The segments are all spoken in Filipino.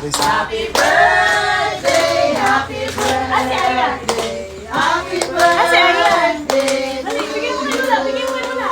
sorry. Happy birthday, happy birthday, happy birthday. Bigyan mo na, bigyan mo na.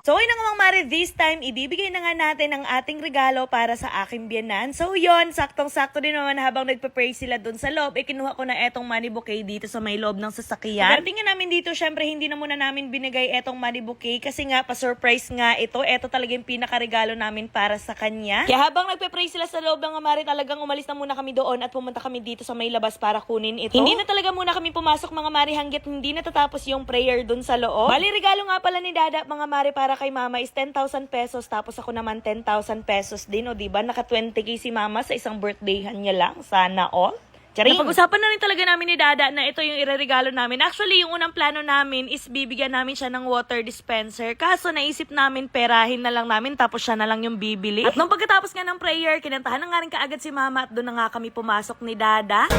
So, yun na nga mga mare, this time, ibibigay na nga natin ang ating regalo para sa aking biyanan. So, yun, saktong-sakto din naman habang nagpa-pray sila dun sa loob, kinuha ko na etong money bouquet dito sa may loob ng sasakyan. Pagdating nga namin dito, syempre, hindi na muna namin binigay etong money bouquet kasi nga, pa-surprise nga ito. Ito talaga yung pinakaregalo namin para sa kanya. Kaya habang nagpa-pray sila sa loob ng mga mare, talagang umalis na muna kami doon at pumunta kami dito sa may labas para kunin ito. Hindi na talaga muna kami pumasok mga mare hanggat hindi natatapos yung prayer dun sa loob. Bali, regalo nga pala ni Dada mga mare para kay Mama is 10,000 pesos tapos ako naman 10,000 pesos din, o diba? Naka 20k si Mama sa isang birthdayhan niya lang. Sana all. Charing. Napag-usapan na rin talaga namin ni Dada na ito yung ireregalo namin. Actually, yung unang plano namin is bibigyan namin siya ng water dispenser. Kaso naisip namin perahin na lang namin tapos siya na lang yung bibili. At nung pagkatapos nga ng prayer, kinantahan na nga rin kaagad si Mama at doon na nga kami pumasok ni Dada.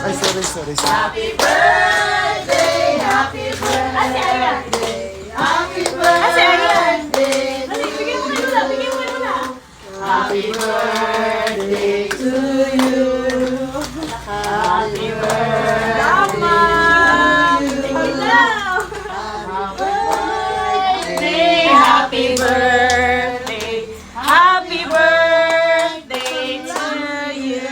Ay, sorry. Happy birthday, happy birthday, happy birthday. Bigyan mo na, bigyan mo na. Happy birthday to you. Happy birthday. Mama! Happy birthday. Happy birthday to you.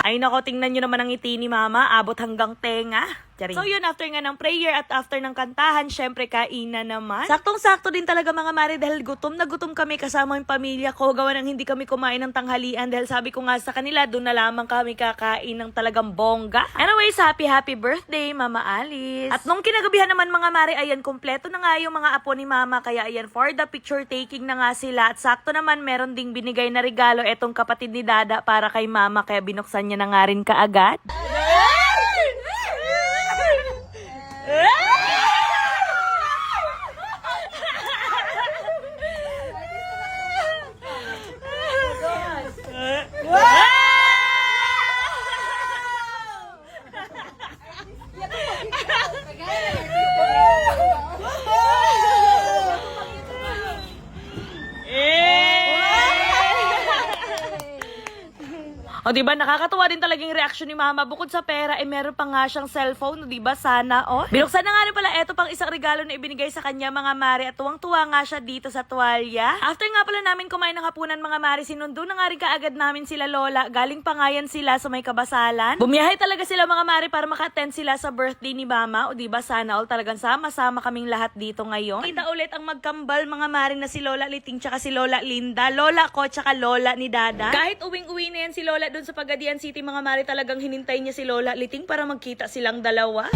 Ay nako, tingnan nyo naman ang ngiti ni Mama, abot hanggang tenga. Charing. So yun, after nga ng prayer at after ng kantahan, syempre kainan naman. Saktong-sakto din talaga mga mare dahil gutom na gutom kami kasama yung pamilya ko. Gawa ng hindi kami kumain ng tanghalian dahil sabi ko nga sa kanila, doon na lamang kami kakain ng talagang bongga. Anyways, happy birthday Mama Alice. At nung kinagabihan naman mga mare, ayan, kompleto na nga yung mga apo ni Mama. Kaya ayan, for the picture taking na nga sila. At sakto naman meron ding binigay na regalo etong kapatid ni Dada para kay Mama. Kaya binuksan niya na nga rin kaagad. O diba, nakakatuwa din talagang reaksyon ni Mama. Bukod sa pera, meron pa nga siyang cellphone, o diba, sana all. Binuksan na nga rin pala eto pang isang regalo na ibinigay sa kanya mga mare at tuwang-tuwa nga siya dito sa tuwalya. After nga pala namin kumain ng hapunan mga mare, sinundo na nga rin kaagad namin sila Lola. Galing pa nga yan sila sa may kabasalan. Bumiyahe talaga sila mga mare para maka-attend sila sa birthday ni Mama, o diba, sana all, talagang sama-sama kaming lahat dito ngayon. Kita ulit ang magkambal mga mare na si Lola Liting tsaka si Lola Linda, Lola ko tsaka Lola ni Dada. Kahit uwing-uwi na yan si Lola doon sa Pagadian City mga mare, talagang hinintay niya si Lola Liting para magkita silang dalawa.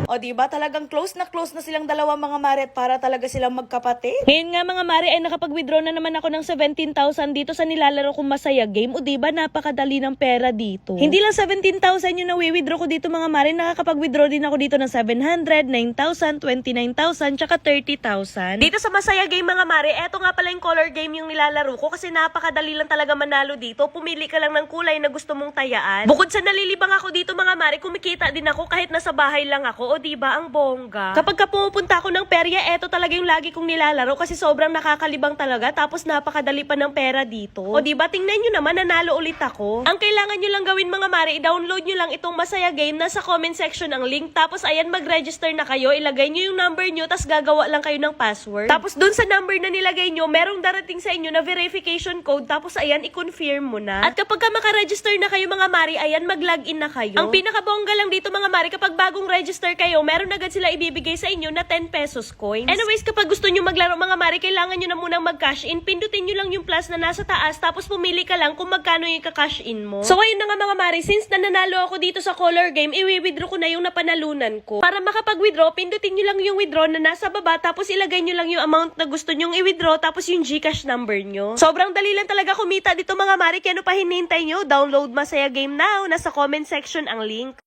O diba, talagang close na silang dalawa mga mare at para talaga silang magkapatid. Ngayon nga mga mare ay nakapag-withdraw na naman ako ng 17,000 dito sa nilalaro kong Masaya Game. O diba, napakadali ng pera dito. Hindi lang 17,000 yung nawi-withdraw ko dito mga mare, nakakapag-withdraw din ako dito ng 700, 9,000, 29,000, tsaka 30,000. Dito sa Masaya Game mga mare, eto nga pala yung color game yung nilalaro ko kasi napakadali lang talaga manalo dito. Pumili ka lang ng kulay na gusto mong tayaan. Bukod sa nalilibang ako dito mga mare, kumikita din ako kahit nasa bahay lang ako. O diba, ang bongga. Kapag ka pumupunta ako ng perya, eto talaga yung lagi kong nilalaro kasi sobrang nakakalibang talaga tapos napakadali pa ng pera dito. O diba, tingnan nyo naman, nanalo ulit ako. Ang kailangan nyo lang gawin mga mare, i-download nyo lang itong Masaya Game, nasa comment section ang link, tapos ayan, mag-register na kayo, ilagay nyo yung number nyo, tapos gagawa lang kayo ng password. Tapos dun sa number na nilagay nyo, merong darating sa inyo na verification code, tapos ayan, i-confirm mo na. At kapag ka maka-register na kayo mga mare, ayan, mag-login na kayo. Ang pinakabongga lang dito mga mare, kapag bagong register kayo, meron agad sila ibibigay sa inyo na 10 pesos coins. Anyways, kapag gusto nyo maglaro mga mare, kailangan nyo na munang mag-cash in. Pindutin nyo lang yung plus na nasa taas, tapos pumili ka lang kung magkano yung ka-cash in mo. So, ayun na nga mga mare, since nananalo ako dito sa color game, i-withdraw ko na yung napanalunan ko. Para makapag-withdraw, pindutin nyo lang yung withdraw na nasa baba, tapos ilagay nyo lang yung amount na gusto nyong i-withdraw, tapos yung GCash number nyo. Sobrang dali lang talaga kumita dito mga mare, kaya ano pa hinihintay nyo? Download Masaya Game now, nasa comment section ang link.